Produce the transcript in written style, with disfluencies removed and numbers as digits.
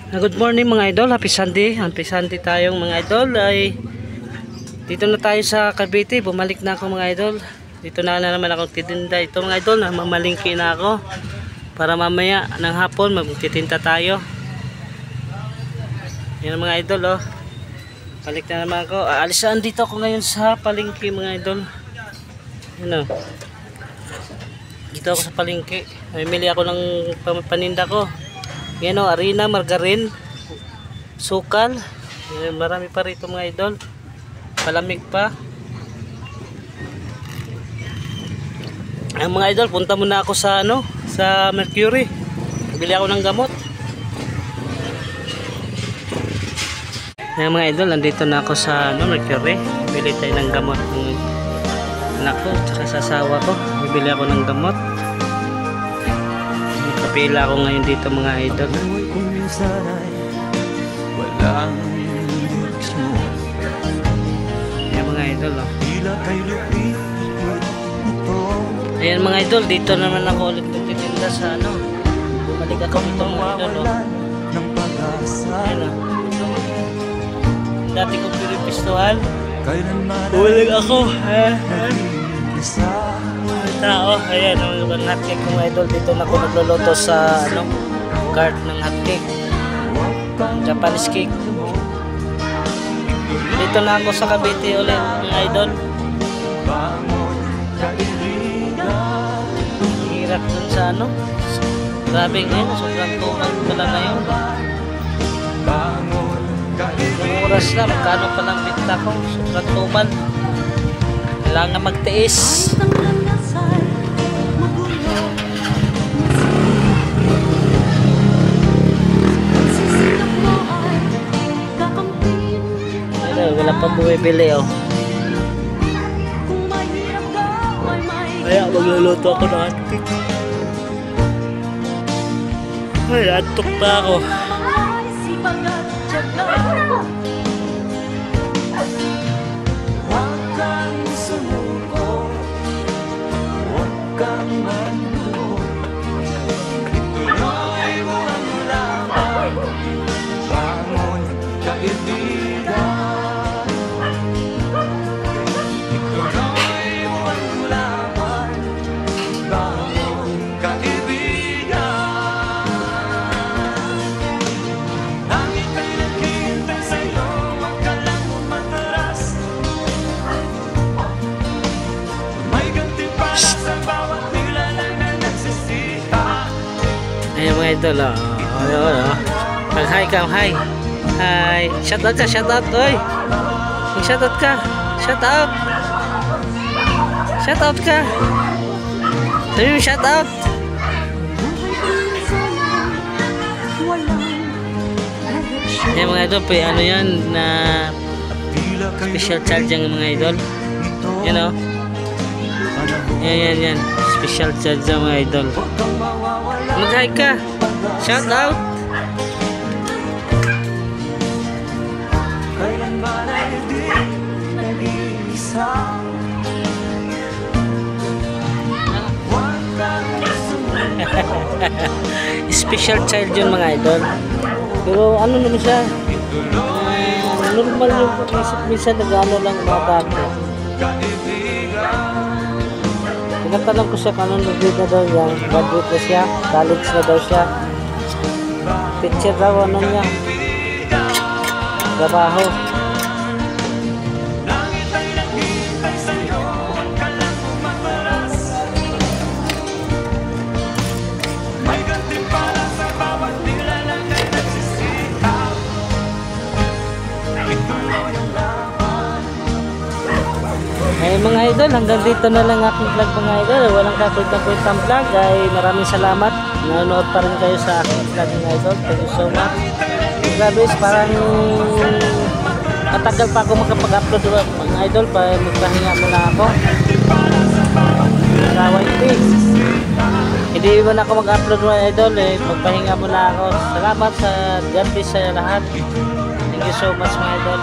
Good morning mga idol, happy Sunday tayong mga idol. Ay dito na tayo sa Cavite, bumalik na ako mga idol. Dito na naman ako titinda. Ito mga idol, mamalingki na ako para mamaya ng hapon magtitinda tayo. Yan mga idol, oh. Balik na naman ako. Alisan dito ako ngayon sa palengke mga idol. Yan, oh. Dito ako sa palengke. Mamili ako ng paninda ko. Yan, o, harina, margarin, sukal. Yan, marami pa rito mga idol. Palamig pa. Mga idol, punta muna ako sa sa Mercury. Bili ako ng gamot. Yan mga idol, nandito na ako sa Mercury. Bili tayo ng gamot ng anak ko, tsaka sa asawa ko. Bibili ako ng gamot. Kapila ako ngayon dito mga idol. Ayan mga idol, oh. Ayan mga idol, dito naman ako ulit nagtitinda sa bumalik ako dito mga idol, oh. Ayan, oh. Dati ko pinipistuhan, bumalik ako. Tao, ayan ang hotcake mga idol. Dito na ako nagluluto sa cart ng hotcake, Japanese cake. Dito na ako sa Cavite ulit mga idol. Hirap dun sa grabe ngayon, sobrang tumal pala ngayon. Yung oras na, magkano palang binta ko, sobrang tumal. Kailangan magtiis. Wala pa bumibili, oh. Kaya magluluto ako ng hotcake. Ay, antok na ako. Huwag kang sumuko, huwag kang mandugo. Ituloy mo ang laban, bangon kaibigan. Ayan mga idol, oh. Mag-hi ka, hi. Hi. Shout out ka, shout out, oy. Shout out ka. Shout out. Shout out ka. Sabi mo shout out. Ayan mga idol, yan na special charge yung mga idol. Yan, oh. Yan. Special charge yung mga idol. Mag-hi ka. Shout out. Special child yun mga idol. Pero naman siya, normal yung minsan nag-ano lang mga bata. Tinatanong ko siya kung anong nag-grade na daw niya. Graduate na siya, college na daw siya. Teacher daw, niya, trabaho. Ay mga idol, hanggang dito na lang aking vlog mga idol. Walang kakwentang vlog. Ay maraming salamat. Nanonood pa rin kayo sa aking vlog mga idol. Thank you so much. Grabe, parang matagal pa ako makapag-upload mga idol. Magpahinga muna ako. Hindi mo na ako mag-upload mga idol. Magpahinga muna ako. Salamat sa God bless sa lahat. Thank you so much mga idol.